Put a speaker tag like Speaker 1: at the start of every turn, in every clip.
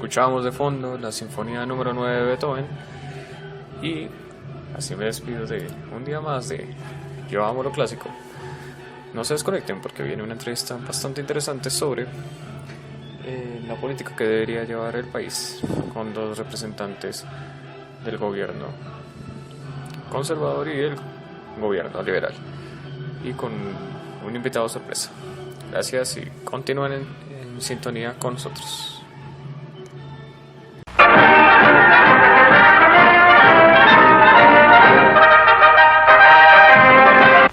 Speaker 1: Escuchábamos de fondo la Sinfonía número 9 de Beethoven y así me despido de un día más de Yo Amo lo Clásico. No se desconecten porque viene una entrevista bastante interesante sobre la política que debería llevar el país con dos representantes del gobierno conservador y el gobierno liberal y con un invitado sorpresa. Gracias y continúen en sintonía con nosotros.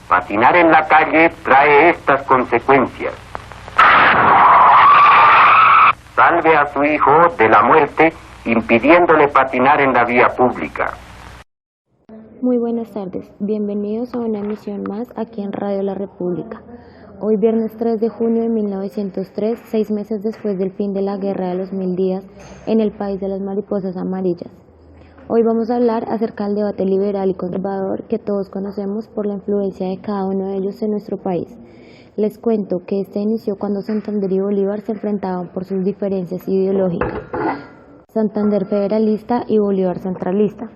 Speaker 2: Patinar en la calle trae estas consecuencias. Salve a su hijo de la muerte impidiéndole patinar en la vía pública.
Speaker 3: Muy buenas tardes, bienvenidos a una emisión más aquí en Radio La República. Hoy viernes 3 de junio de 1903, 6 meses después del fin de la Guerra de los 1000 días en el país de las mariposas amarillas. Hoy vamos a hablar acerca del debate liberal y conservador que todos conocemos por la influencia de cada uno de ellos en nuestro país. Les cuento que este inició cuando Santander y Bolívar se enfrentaban por sus diferencias ideológicas. Santander federalista y Bolívar centralista.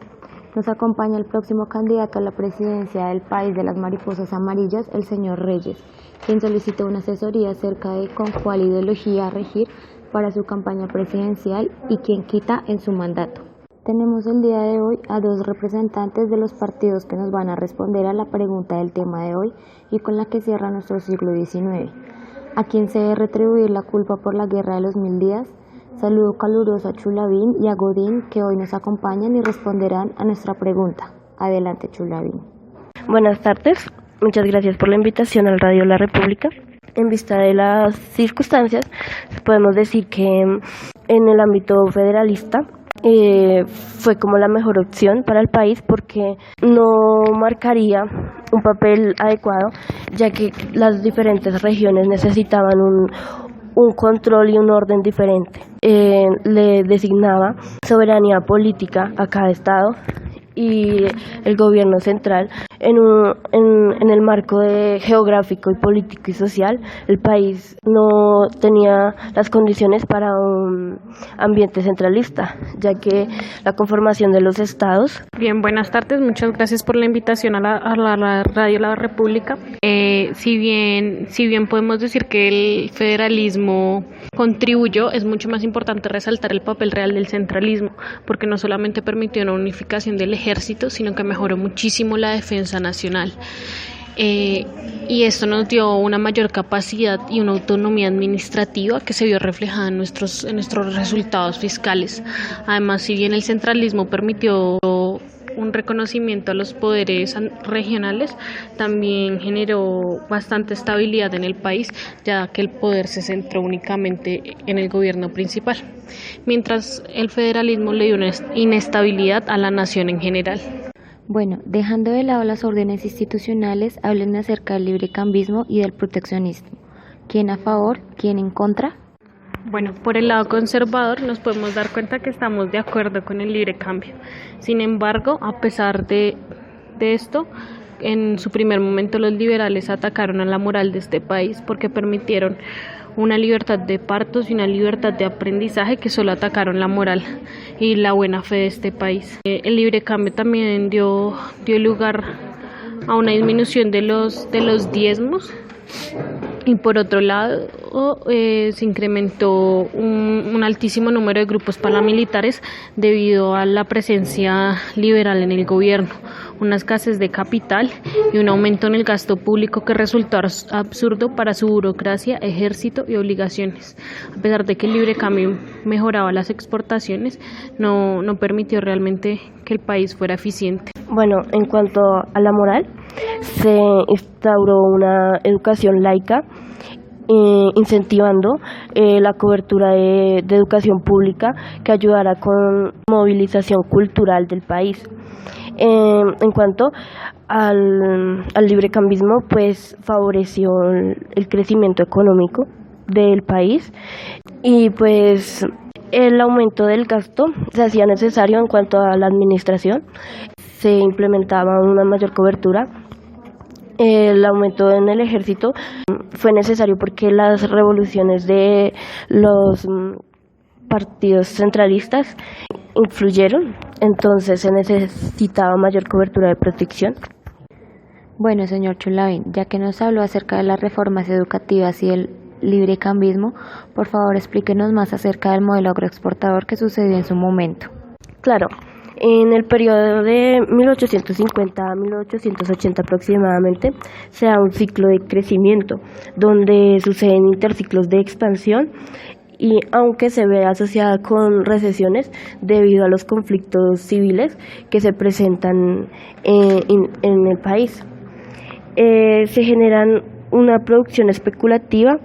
Speaker 3: Nos acompaña el próximo candidato a la presidencia del país de las mariposas amarillas, el señor Reyes, quien solicitó una asesoría acerca de con cuál ideología regir para su campaña presidencial y quién quita en su mandato. Tenemos el día de hoy a dos representantes de los partidos que nos van a responder a la pregunta del tema de hoy y con la que cierra nuestro siglo XIX. ¿A quién se debe retribuir la culpa por la Guerra de los 1000 días? Saludo caluroso a Chulavín y a Godín, que hoy nos acompañan y responderán a nuestra pregunta. Adelante, Chulavín.
Speaker 4: Buenas tardes, muchas gracias por la invitación al Radio La República. En vista de las circunstancias, podemos decir que en el ámbito federalista fue como la mejor opción para el país porque no marcaría un papel adecuado, ya que las diferentes regiones necesitaban un control y un orden diferente. Le designaba soberanía política a cada estado y el gobierno central en el marco geográfico y político y social. El país no tenía las condiciones para un ambiente centralista, ya que la conformación de los estados.
Speaker 5: Bien, buenas tardes, muchas gracias por la invitación a la Radio La República. Si bien podemos decir que el federalismo contribuyó, es mucho más importante resaltar el papel real del centralismo, porque no solamente permitió una unificación del ejército, sino que mejoró muchísimo la defensa nacional. Y esto nos dio una mayor capacidad y una autonomía administrativa que se vio reflejada en nuestros resultados fiscales. Además, si bien el centralismo permitió un reconocimiento a los poderes regionales, también generó bastante estabilidad en el país, ya que el poder se centró únicamente en el gobierno principal, mientras el federalismo le dio una inestabilidad a la nación en general.
Speaker 3: Bueno, dejando de lado las órdenes institucionales, hablen acerca del librecambismo y del proteccionismo. ¿Quién a favor? ¿Quién en contra?
Speaker 5: Bueno, por el lado conservador nos podemos dar cuenta que estamos de acuerdo con el libre cambio. Sin embargo, a pesar de esto, en su primer momento los liberales atacaron a la moral de este país porque permitieron una libertad de partos y una libertad de aprendizaje que solo atacaron la moral y la buena fe de este país. El libre cambio también dio lugar a una disminución de los diezmos. Y por otro lado, se incrementó un altísimo número de grupos paramilitares debido a la presencia liberal en el gobierno, una escasez de capital y un aumento en el gasto público que resultó absurdo para su burocracia, ejército y obligaciones. A pesar de que el libre cambio mejoraba las exportaciones, no permitió realmente que el país fuera eficiente.
Speaker 4: Bueno, en cuanto a la moral, se instauró una educación laica, incentivando la cobertura de educación pública que ayudara con movilización cultural del país. En cuanto al librecambismo, pues favoreció el crecimiento económico del país y pues el aumento del gasto se hacía necesario en cuanto a la administración. Se implementaba una mayor cobertura. El aumento en el ejército fue necesario porque las revoluciones de los partidos centralistas influyeron, entonces se necesitaba mayor cobertura de protección.
Speaker 3: Bueno, señor Chulavín, ya que nos habló acerca de las reformas educativas y el librecambismo, por favor explíquenos más acerca del modelo agroexportador que sucedió en su momento.
Speaker 4: Claro, en el periodo de 1850 a 1880 aproximadamente se da un ciclo de crecimiento donde suceden interciclos de expansión y aunque se ve asociada con recesiones debido a los conflictos civiles que se presentan en el país. Se generan una producción especulativa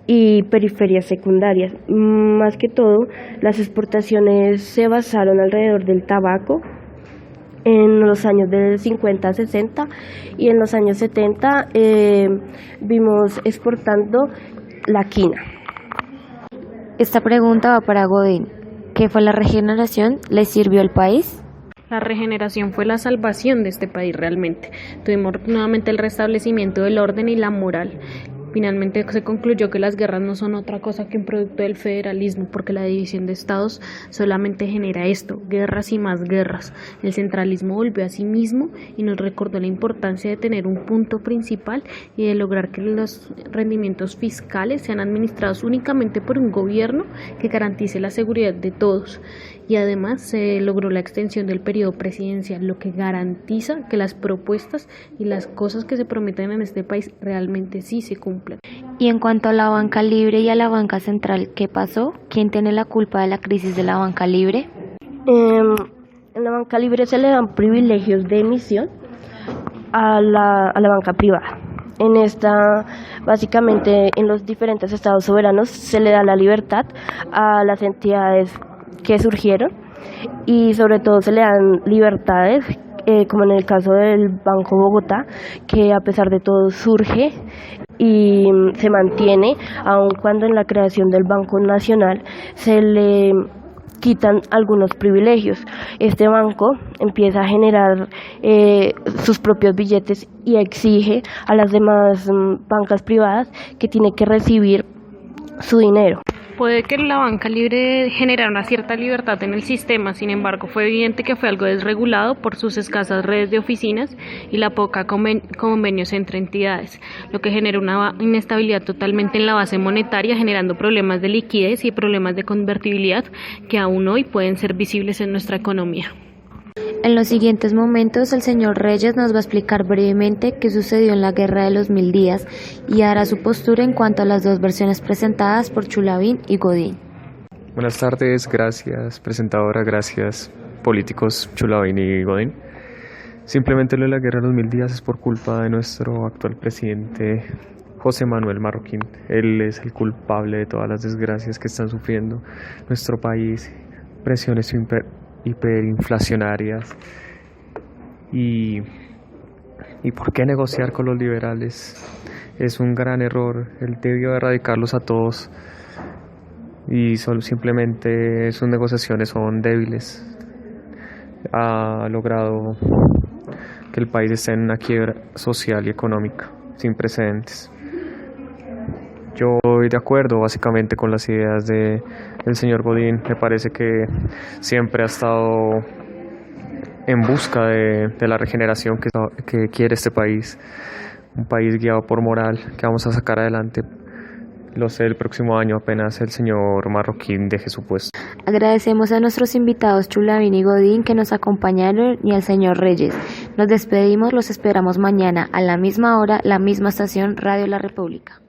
Speaker 4: y periferias secundarias. Más que todo, las exportaciones se basaron alrededor del tabaco en los años del 50 a 60 y en los años 70 vimos exportando la quina.
Speaker 3: Esta pregunta va para Godín. ¿Qué fue la regeneración? ¿Le sirvió al país?
Speaker 5: La regeneración fue la salvación de este país realmente. Tuvimos nuevamente el restablecimiento del orden y la moral. Finalmente se concluyó que las guerras no son otra cosa que un producto del federalismo, porque la división de estados solamente genera esto, guerras y más guerras. El centralismo volvió a sí mismo y nos recordó la importancia de tener un punto principal y de lograr que los rendimientos fiscales sean administrados únicamente por un gobierno que garantice la seguridad de todos. Y además se logró la extensión del periodo presidencial, lo que garantiza que las propuestas y las cosas que se prometen en este país realmente sí se cumplen.
Speaker 3: Y en cuanto a la banca libre y a la banca central, ¿qué pasó? ¿Quién tiene la culpa de la crisis de la banca libre?
Speaker 4: En la banca libre se le dan privilegios de emisión a la banca privada. En esta, básicamente, en los diferentes estados soberanos se le da la libertad a las entidades que surgieron y sobre todo se le dan libertades, como en el caso del Banco Bogotá, que a pesar de todo surge y se mantiene, aun cuando en la creación del Banco Nacional se le quitan algunos privilegios. Este banco empieza a generar sus propios billetes y exige a las demás bancas privadas que tiene que recibir su dinero.
Speaker 5: Puede que la banca libre generara una cierta libertad en el sistema, sin embargo fue evidente que fue algo desregulado por sus escasas redes de oficinas y la poca convenios entre entidades, lo que generó una inestabilidad totalmente en la base monetaria, generando problemas de liquidez y problemas de convertibilidad que aún hoy pueden ser visibles en nuestra economía.
Speaker 3: En los siguientes momentos, el señor Reyes nos va a explicar brevemente qué sucedió en la Guerra de los 1000 días y dará su postura en cuanto a las dos versiones presentadas por Chulavín y Godín.
Speaker 1: Buenas tardes, gracias presentadora, gracias políticos Chulavín y Godín. Simplemente lo de la Guerra de los 1000 días es por culpa de nuestro actual presidente José Manuel Marroquín. Él es el culpable de todas las desgracias que están sufriendo nuestro país, presiones hiperinflacionarias y ¿por qué negociar con los liberales? Es un gran error, él debió erradicarlos a todos y simplemente sus negociaciones son débiles. Ha logrado que el país esté en una quiebra social y económica sin precedentes. Yo estoy de acuerdo básicamente con las ideas del señor Godín. Me parece que siempre ha estado en busca de la regeneración que quiere este país. Un país guiado por moral que vamos a sacar adelante. Lo sé, el próximo año apenas el señor Marroquín deje su puesto.
Speaker 3: Agradecemos a nuestros invitados Chulavín y Godín que nos acompañaron y al señor Reyes. Nos despedimos, los esperamos mañana a la misma hora, la misma estación Radio La República.